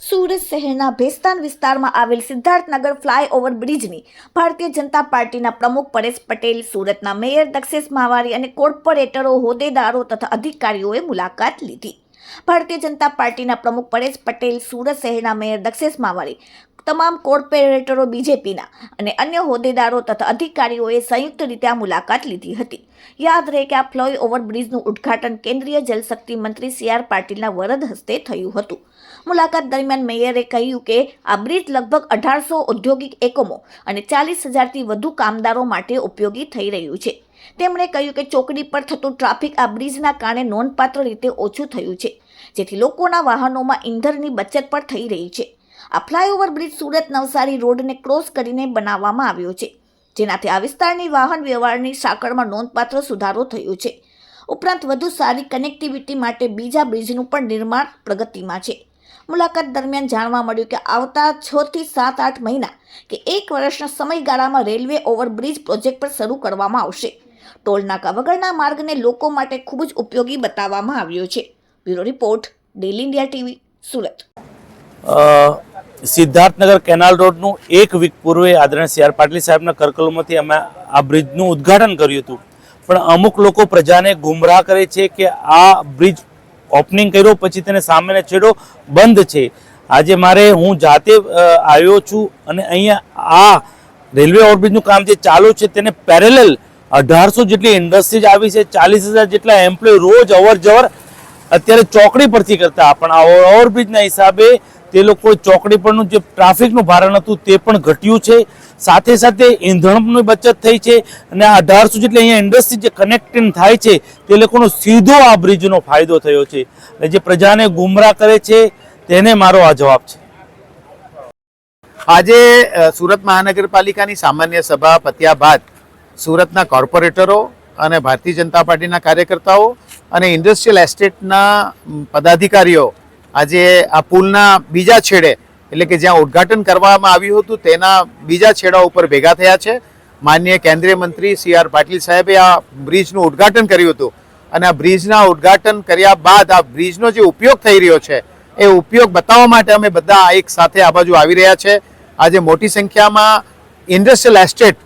સુરત શહેરના ભેસ્તાન વિસ્તારમાં આવેલ સિદ્ધાર્થનગર ફ્લાયઓવર બ્રિજની ભારતીય જનતા પાર્ટીના પ્રમુખ પરેશ પટેલ, સુરતના મેયર દક્ષેશ માવારી અને કોર્પોરેટરો, હોદ્દેદારો તથા અધિકારીઓએ મુલાકાત લીધી. ભારતીય જનતા પાર્ટીના પ્રમુખ પરેશ પટેલ, સુરત શહેરના મેયર દક્ષેશ માવારી, તમામ કોર્પોરેટરો, બીજેપીના અને અન્ય હોદ્દેદારો તથા અધિકારીઓએ સંયુક્ત રીતે આ મુલાકાત લીધી હતી. યાદ રહે કે આ ફ્લાયઓવર બ્રિજનું ઉદ્ઘાટન કેન્દ્રીય જલશક્તિ મંત્રી CR પાટીલના વરદ હસ્તે થયું હતું. મુલાકાત દરમિયાન મેયરે કહ્યું કે આ બ્રિજ લગભગ 1800 ઔદ્યોગિક એકમો અને 40,000થી વધુ કામદારો માટે ઉપયોગી થઈ રહ્યું છે. તેમણે કહ્યું કે ચોકડી પર થતું ટ્રાફિક આ બ્રિજના કારણે નોંધપાત્ર રીતે ઓછું થયું છે, જેથી લોકોના વાહનોમાં ઈંધણની બચત પણ થઈ રહી છે. આ ફ્લાયઓવર બ્રિજ સુરત નવસારી રોડને ક્રોસ કરીને બનાવવામાં આવ્યો છે, જેનાથી આ વિસ્તારની વાહન વ્યવહારની સાંકળમાં નોંધપાત્ર સુધારો થયો છે. ઉપરાંત વધુ સારી કનેક્ટિવિટી માટે બીજા બ્રિજનું પણ નિર્માણ પ્રગતિમાં છે. મુલાકાત દરમિયાન જાણવા મળ્યું કે આવતા 6 થી 7-8 મહિના કે 1 વર્ષના સમયગાળામાં રેલવે ઓવરબ્રિજ પ્રોજેક્ટ પર શરૂ કરવામાં આવશે. ટોલનાકા વગરના માર્ગને લોકો માટે ખૂબ જ ઉપયોગી બતાવવામાં આવ્યો છે. Bureau report, daily India TV, Surat. Siddharthnagar canal રોડનું 1 વીક પૂર્વે આદરણીય CR પાટીલ સાહેબના કરકલોમાંથી અમે આ બ્રિજનું ઉદ્ઘાટન કર્યું હતું. પણ અમુક લોકો પ્રજાને ગુમરાહ કરે છે કે આ બ્રિજ ઓપનિંગ કર્યો પછી તેને સામેનો છેડો બંધ છે. આજે હું જાતે આવ્યો છું અને અહીંયા આ રેલવે ઓવરબ્રિજનું કામ જે ચાલુ છે તેને પેરેલલ 1800 જેટલી ઇન્ડસ્ટ્રીઝ આવી છે, 40,000 જેટલા એમ્પ્લોય રોજ અવર જવર અત્યારે ચોકડી પરથી કરતા. પણ આ ઓવરબ્રિજના હિસાબે તે લોકો ચોકડી પરનું જે ટ્રાફિકનું ભારણ હતું તે પણ ઘટ્યું છે. સાથે સાથે ઈંધણની બચત થઈ છે અને 1800 જેટલી અહીંયા ઇન્ડસ્ટ્રી જે કનેક્ટિંગ થાય છે તે લોકોનો સીધો આ બ્રિજનો ફાયદો થયો છે. જે પ્રજાને ગુમરાહ કરે છે તેને મારો આ જવાબ છે. આજે સુરત મહાનગરપાલિકાની સામાન્ય સભા પત્યા બાદ સુરતના કોર્પોરેટરો અને ભારતીય જનતા પાર્ટીના કાર્યકર્તાઓ અને ઇન્ડસ્ટ્રીયલ એસ્ટેટના પદાધિકારીઓ આજે આ પુલના બીજા છેડે, એટલે કે જ્યાં ઉદ્ઘાટન કરવામાં આવ્યું હતું તેના બીજા છેડા ઉપર ભેગા થયા છે. માનનીય કેન્દ્રીય મંત્રી CR પાટીલ સાહેબે આ બ્રિજનું ઉદ્ઘાટન કર્યું હતું અને આ બ્રિજના ઉદ્ઘાટન કર્યા બાદ આ બ્રિજનો જે ઉપયોગ થઈ રહ્યો છે એ ઉપયોગ બતાવવા માટે અમે બધા એક સાથે આ બાજુ આવી રહ્યા છે. આજે મોટી સંખ્યામાં ઇન્ડસ્ટ્રીયલ એસ્ટેટ,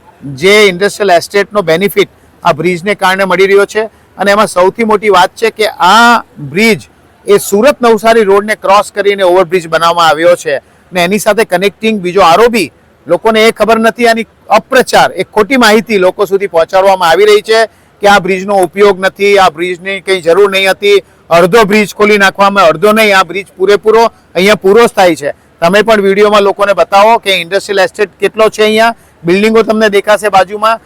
જે ઇન્ડસ્ટ્રીયલ એસ્ટેટનો બેનિફિટ આ બ્રિજને કારણે મળી રહ્યો છે અને એમાં સૌથી મોટી વાત છે કે આ બ્રિજ એ સુરત નવસારી રોડને ક્રોસ કરીને ઓવરબ્રિજ બનાવવામાં આવ્યો છે ને એની સાથે કનેક્ટિંગ બીજો આરોપી લોકોને એ ખબર નથી. આની અપ્રચાર, એક ખોટી માહિતી લોકો સુધી પહોંચાડવામાં આવી રહી છે કે આ બ્રિજનો ઉપયોગ નથી, આ બ્રિજની કંઈ જરૂર નહીં હતી, અડધો બ્રિજ ખોલી નાખવામાં, અડધો નહીં, આ બ્રિજ પૂરેપૂરો અહીંયા પૂરો જ થાય છે. તમે પણ વિડીયોમાં લોકોને બતાવો કે ઇન્ડસ્ટ્રીયલ એસ્ટેટ કેટલો છે, અહીંયા બિલ્ડિંગો તમને દેખાશે બાજુમાં.